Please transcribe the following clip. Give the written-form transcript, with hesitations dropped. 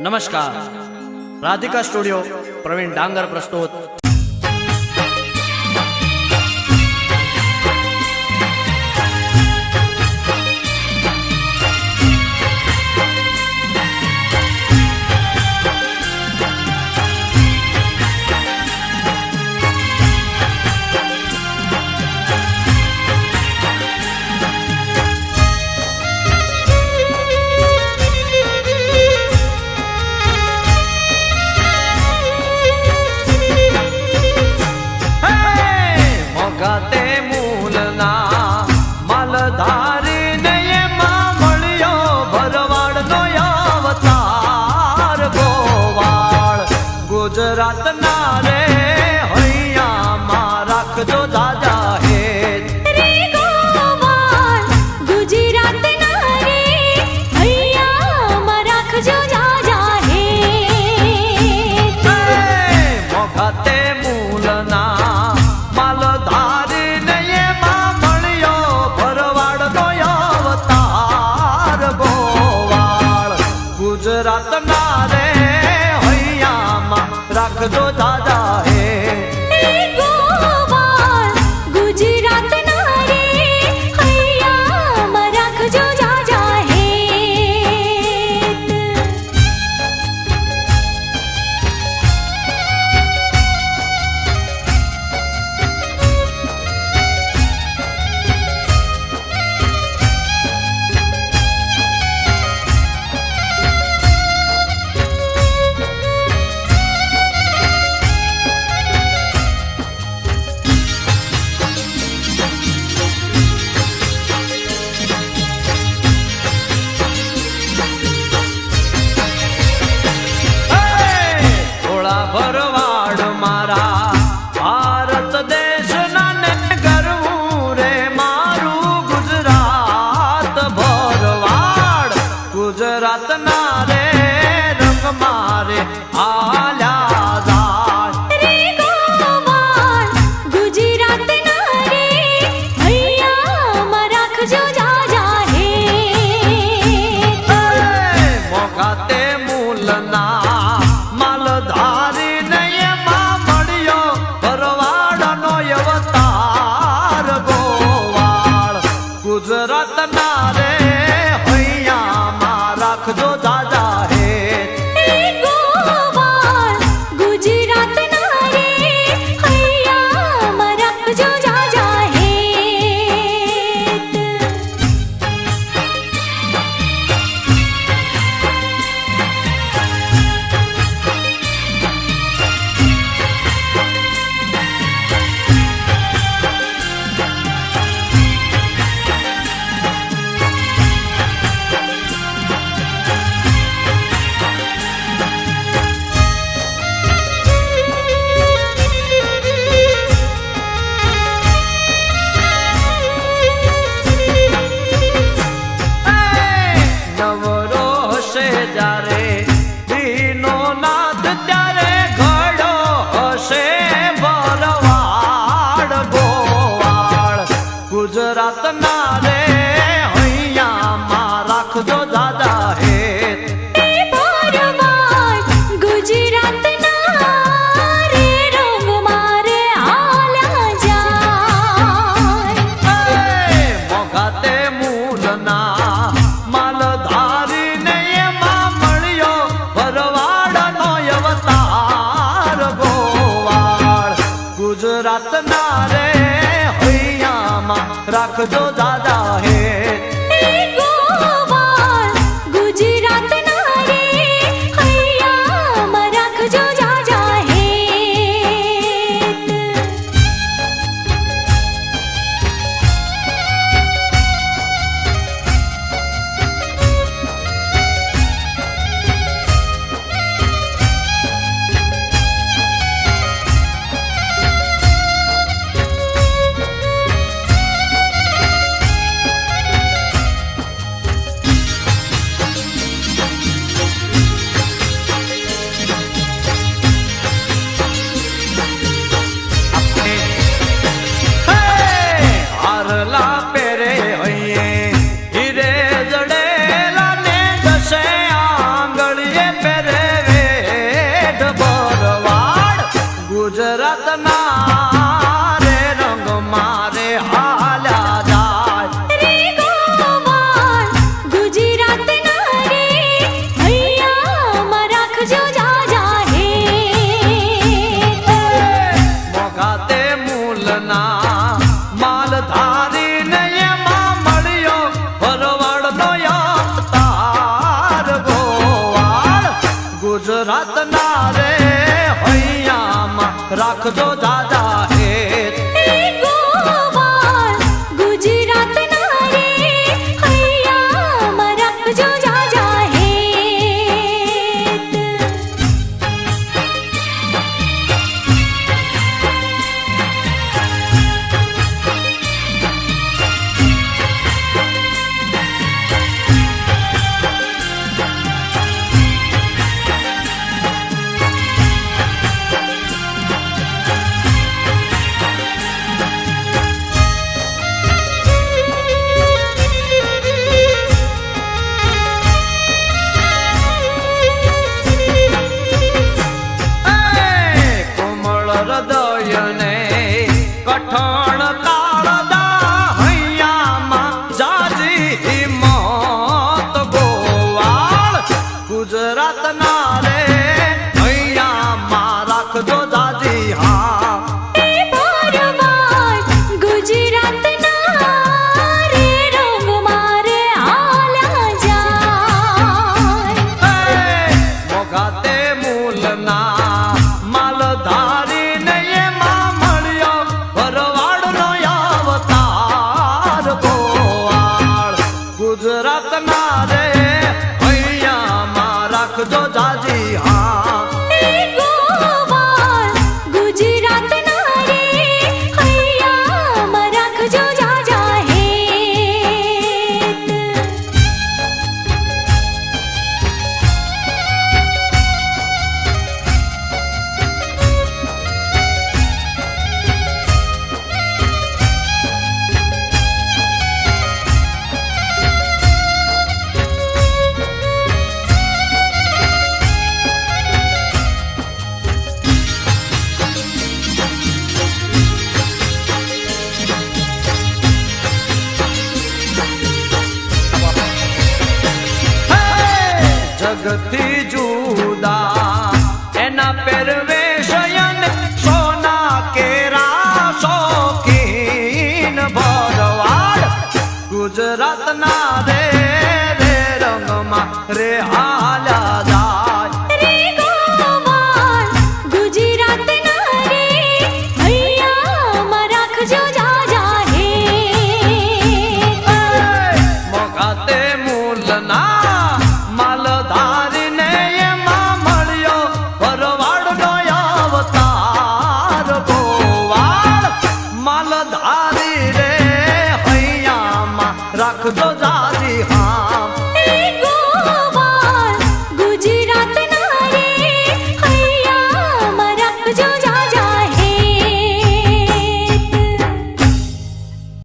नमस्कार, राधिका स्टूडियो प्रवीण डांगर प्रस्तुत। गुजरात नारे हैया मां राखजो दादा हे रे गोवाल गुजरात नारे हैया मां राखजो दादा हे मोखाते मूलना मालधारी ने ये मामणियो भरवाड़ नो अवतार गोवाल गुजरात नारे राखजो दादा हे गोवाल गुजरात नारे हैया मां राखजो दादा हे भरवाड़ मारा भारत देश ने करवू रे मारू गुजरात भरवाड़ गुजरात नारे रंग मारे आल्या रे गोवाल गुजरात नारे हैया मां राखजो दादा हे मोखाते मूलना मालधारी ने मामणियो भरवाड़ नो अवतार गोवाल गुजरात नारे हैया मां राखजो दादा हे गोवाल गुजरात नारे हैया मां राखजो दादा हे जारे दीनो नाथ त्यारे घड़ो हसे भरवाड़ गोवाड़ गुजरात नारे हैया मां राखजो दादा हे भरवाड़ गुजरात नारे रंग मारे आल्या जाय मोखाते मूलना मालधारी ने मामणियो भरवाड़ नो अवतार गोवाड़ गुजरात नारे हैया मां राखजो दादा हे गोवाल गुजरात नारे हैया मां राखजो दादा हे ગુજરાતના રે હૈયામાં રાખજો જાજી હા એ ગોવાળ ગુજરાતના રે હૈયામાં રાખજો જાજા હેત. જગથી જુદા એના પહેરવેશ અને સોના કેરા શોખીન ભરવાડ ગુજરાતના રે